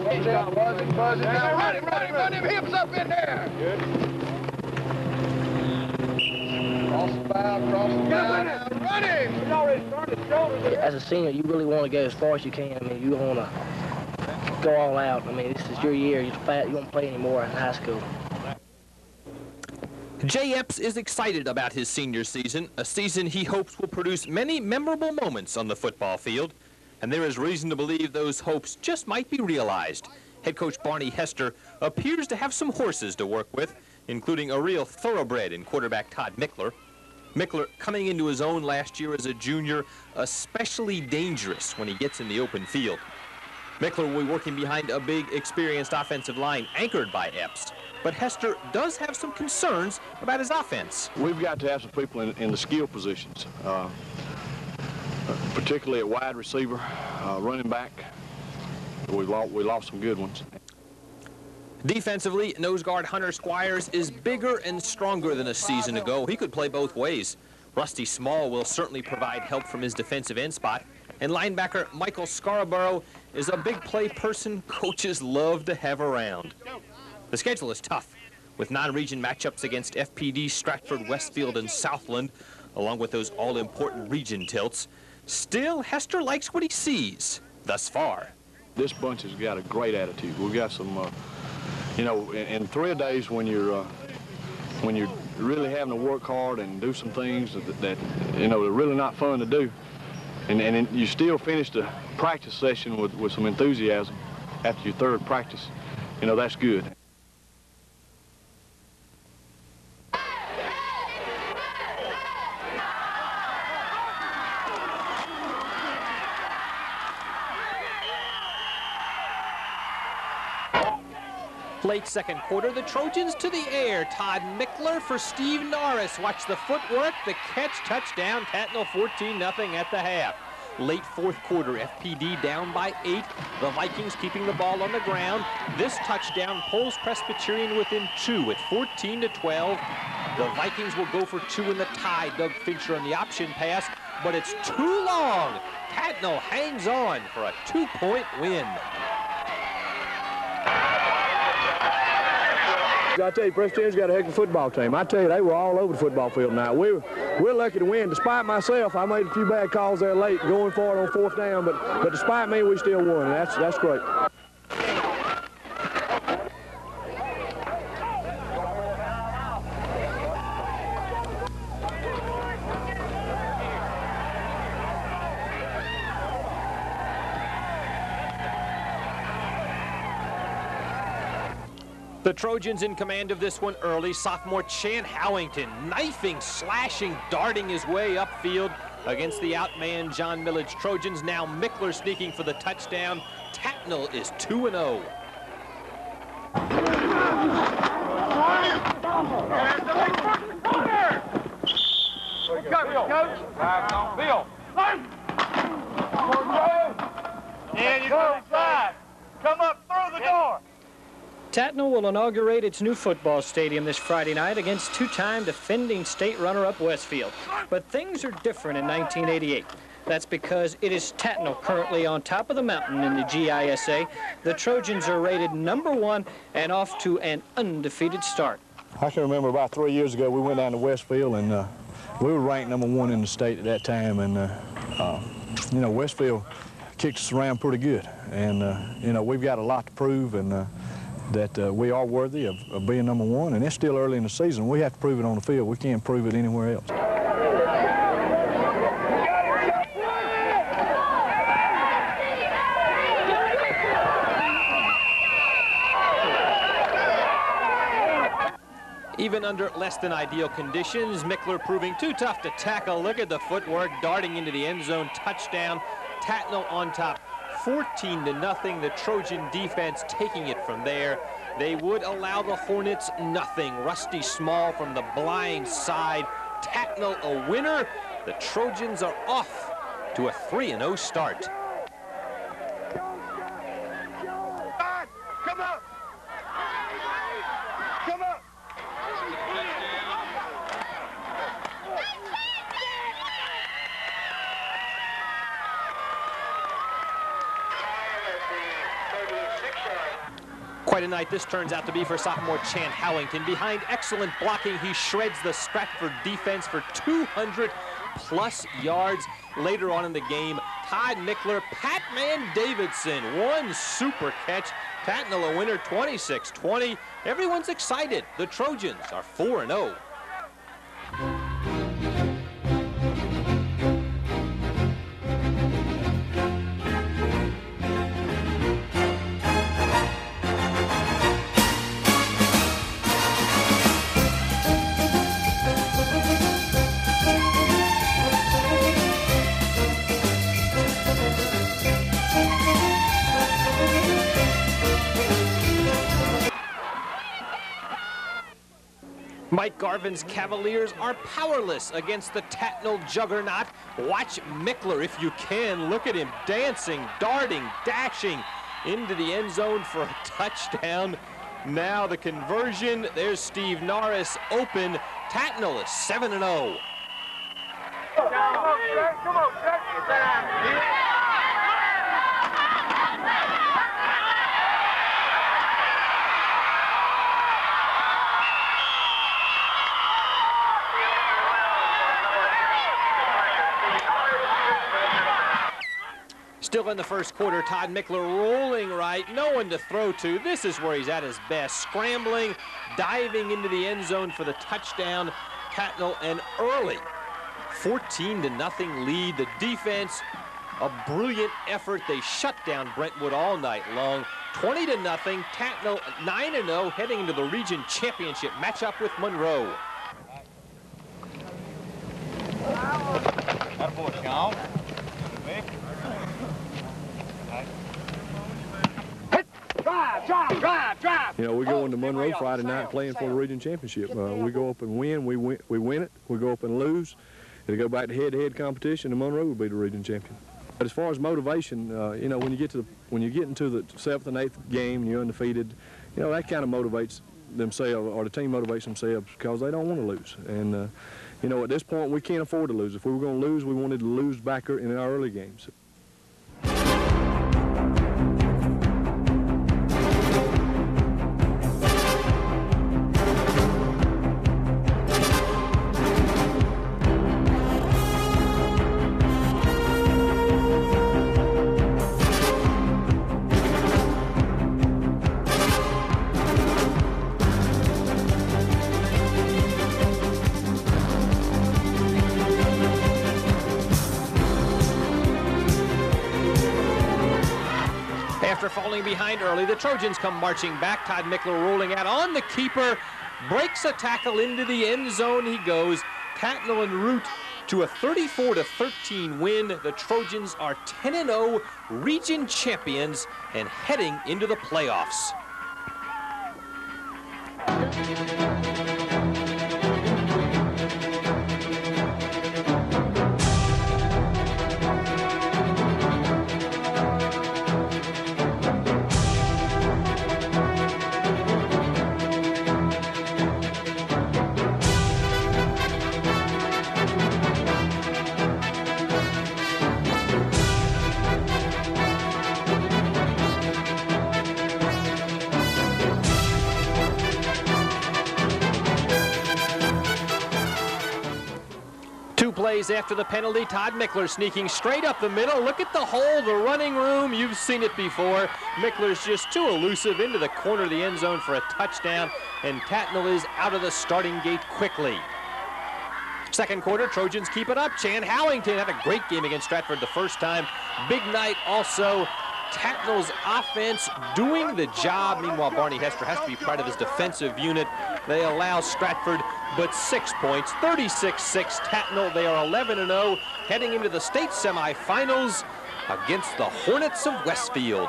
Buzzing. Now run him hips up in there. Good. Cross the bow, run him. He's already started his shoulders. As a senior, you really want to go as far as you can. I mean, you want to go all out. I mean, this is your year. You're fat. You won't play anymore in high school. Jay Epps is excited about his senior season, a season he hopes will produce many memorable moments on the football field. And there is reason to believe those hopes just might be realized. Head coach Barney Hester appears to have some horses to work with, including a real thoroughbred in quarterback Todd Mickler. Mickler, coming into his own last year as a junior, especially dangerous when he gets in the open field. Mickler will be working behind a big, experienced offensive line anchored by Epps. But Hester does have some concerns about his offense. We've got to have some people in the skill positions, particularly at wide receiver, running back. We lost some good ones. Defensively, nose guard Hunter Squires is bigger and stronger than a season ago. He could play both ways. Rusty Small will certainly provide help from his defensive end spot. And linebacker Michael Scarborough is a big play person coaches love to have around. The schedule is tough, with non-region matchups against FPD, Stratford, Westfield, and Southland, along with those all-important region tilts. Still, Hester likes what he sees thus far. This bunch has got a great attitude. We've got some, you know, in 3 days when you're really having to work hard and do some things that you know, they're really not fun to do, and you still finish the practice session with some enthusiasm after your 3rd practice, you know, that's good. Late second quarter, the Trojans to the air. Todd Mickler for Steve Norris. Watch the footwork, the catch, touchdown. Tattnall 14-0 at the half. Late 4th quarter, FPD down by 8. The Vikings keeping the ball on the ground. This touchdown pulls Presbyterian within 2 at 14-12. The Vikings will go for 2 in the tie. Doug Fincher on the option pass, but it's too long. Tattnall hangs on for a 2-point win. I tell you, Presbyterian's got a heck of a football team. I tell you, they were all over the football field tonight. We're lucky to win. Despite myself, I made a few bad calls there late, going for it on 4th down, but despite me, we still won, and that's great. The Trojans in command of this one early. Sophomore Chan Howington knifing, slashing, darting his way upfield against the outman John Millage Trojans. Now Mickler sneaking for the touchdown. Tattnall is 2-0. Bill. And you go inside. Come up through the door. Tattnall will inaugurate its new football stadium this Friday night against 2-time defending state runner-up Westfield. But things are different in 1988. That's because it is Tattnall currently on top of the mountain in the GISA. The Trojans are rated #1 and off to an undefeated start. I can remember about 3 years ago, we went down to Westfield, and we were ranked #1 in the state at that time. And, you know, Westfield kicked us around pretty good. And, you know, we've got a lot to prove, and that we are worthy of being #1, and it's still early in the season. We have to prove it on the field. We can't prove it anywhere else. Even under less than ideal conditions, Mickler proving too tough to tackle. Look at the footwork, darting into the end zone, touchdown. Tattnall on top. 14-0, the Trojan defense taking it from there. They would allow the Hornets nothing. Rusty Small from the blind side. Tattnall a winner. The Trojans are off to a 3-0 start. Come up. Come up. Quite a night this turns out to be for sophomore Chan Howington. Behind excellent blocking, he shreds the Stratford defense for 200+ yards. Later on in the game, Todd Mickler, Patman Davidson, one super catch. Tattnall a winner, 26-20. Everyone's excited. The Trojans are 4-0. Mike Garvin's Cavaliers are powerless against the Tattnall juggernaut. Watch Mickler if you can. Look at him dancing, darting, dashing into the end zone for a touchdown. Now the conversion. There's Steve Norris open. Tattnall is 7-0. Come on, Jack. Still in the first quarter, Todd Mickler rolling right, no one to throw to. This is where he's at his best, scrambling, diving into the end zone for the touchdown. Tattnall an early 14-0 lead. The defense, a brilliant effort. They shut down Brentwood all night long. 20-0, Tattnall 9-0, heading into the region championship matchup with Monroe. That boy, Sean. You know, we go into Monroe Friday night playing for the region championship. We go up and win. We win it. We go up and lose. It'll go back to head-to-head competition, and Monroe will be the region champion. But as far as motivation, you know, when you get into the 7th and 8th game and you're undefeated, you know, that kind of motivates themselves, or the team motivates themselves, because they don't want to lose. And you know, at this point, we can't afford to lose. If we were going to lose, we wanted to lose back in our early games. After falling behind early, the Trojans come marching back. Todd Mickler rolling out on the keeper, breaks a tackle into the end zone. He goes. Tattnall en route to a 34-13 win. The Trojans are 10-0 region champions and heading into the playoffs. Plays after the penalty, Todd Mickler sneaking straight up the middle. Look at the hole, the running room. You've seen it before. Mickler's just too elusive into the corner of the end zone for a touchdown, and Tattnall is out of the starting gate quickly. Second quarter, Trojans keep it up. Chan Howington had a great game against Stratford the first time. Big night also. Tattnall's offense doing the job. Meanwhile, Barney Hester has to be proud of his defensive unit. They allow Stratford but 6 points, 36-6 Tattnall. They are 11-0, heading into the state semifinals against the Hornets of Westfield.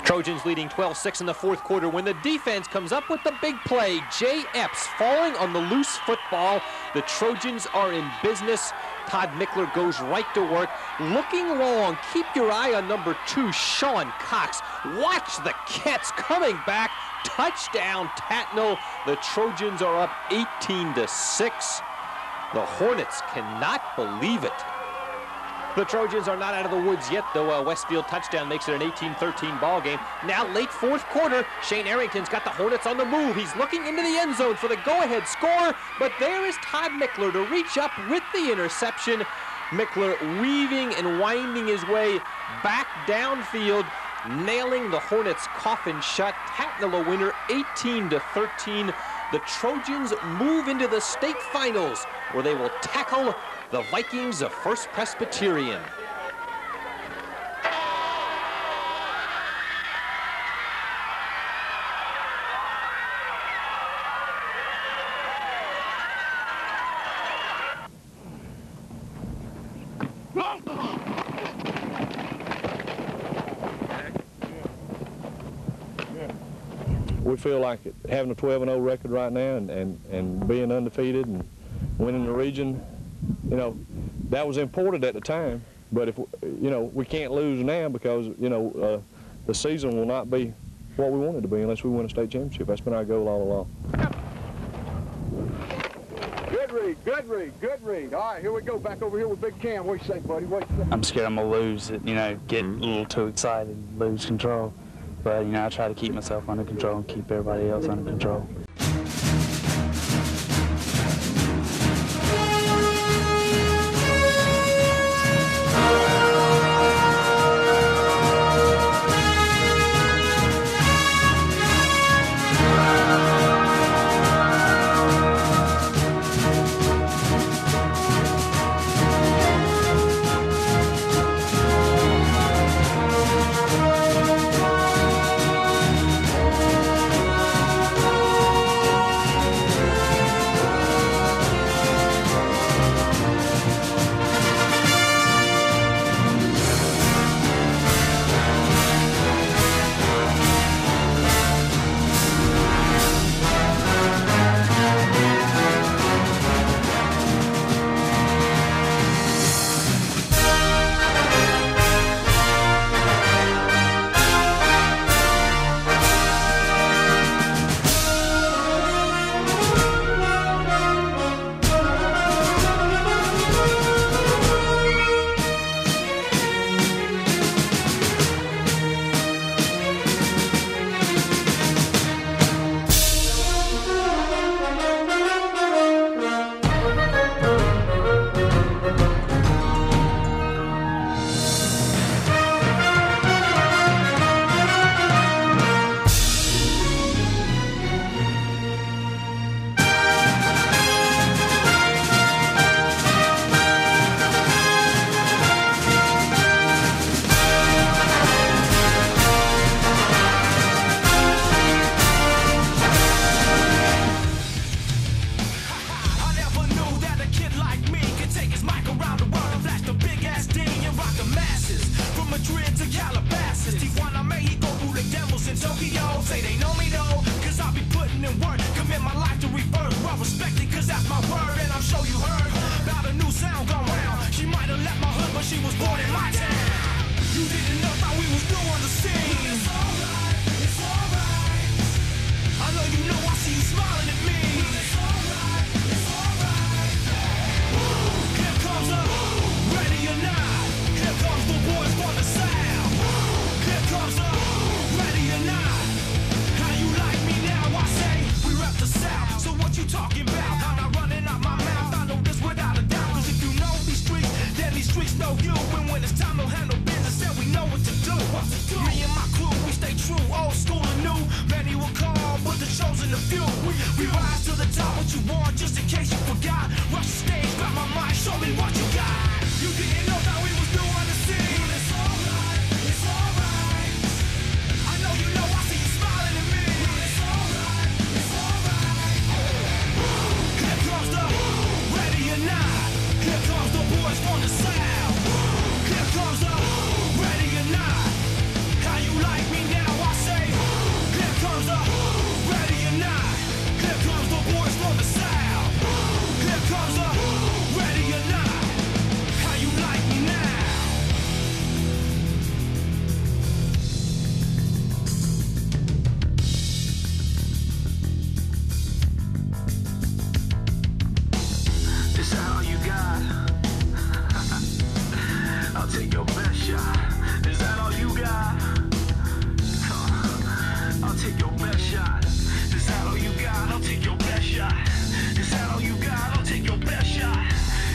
Trojans leading 12-6 in the fourth quarter when the defense comes up with the big play. Jay Epps falling on the loose football. The Trojans are in business. Todd Mickler goes right to work. Looking long, keep your eye on number 2, Sean Cox. Watch the Cats coming back. Touchdown, Tattnall. The Trojans are up 18-6. The Hornets cannot believe it. The Trojans are not out of the woods yet, though. Westfield touchdown makes it an 18-13 ball game. Now, late fourth quarter, Shane Arrington's got the Hornets on the move. He's looking into the end zone for the go-ahead score, but there is Todd Mickler to reach up with the interception. Mickler weaving and winding his way back downfield, nailing the Hornets' coffin shut. Tattnall a winner, 18-13. The Trojans move into the state finals, where they will tackle the Vikings of First Presbyterian. We feel like having a 12-0 record right now and being undefeated and winning the region, you know, that was important at the time. But if you know, we can't lose now because the season will not be what we want it to be unless we win a state championship. That's been our goal all along. Good read, good read, good read. All right, here we go. Back over here with Big Cam. What do you say, buddy? What do you say? I'm scared I'm gonna lose it. You know, get a little too excited, lose control. But you know, I try to keep myself under control and keep everybody else under control. shot. Is that all you got? I'll take your best shot. Is that all you got? I'll take your best shot. Is that all you got? I'll take your best shot.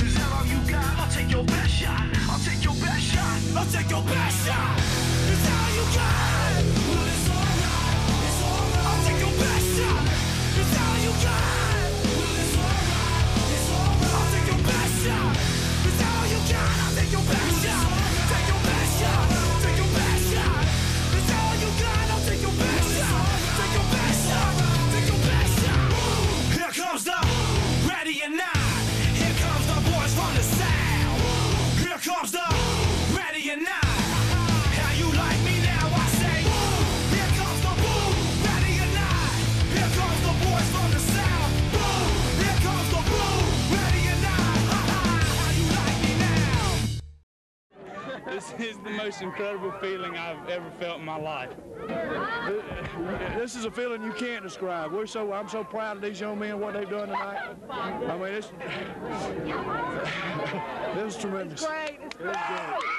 Is that all you got? I'll take your best shot. I'll take your best shot. I'll take your best shot. Is that all you got? Well, it's alright. It's alright. I'll take your best shot. Is that all you got? Well, it's alright. It's alright. I'll take your best shot. Is that all you got? I'll take your best shot. Take your best shot. Take your best shot. Is that all you got? I'll take your best shot. Take your best shot. Take your best shot. Here comes the ready or not. Here comes the boys from the south. Here comes the ready or not. How you like me now? I say. Here comes the boom. Ready or not. Here comes the boys from the south. Boom. Here comes the boom. Ready or not. How you like me now? This is the most incredible feeling I've ever felt in my life. This is a feeling you can't describe. I'm so proud of these young men, what they've done tonight. I mean, this is tremendous. It's great. It's great. It was great.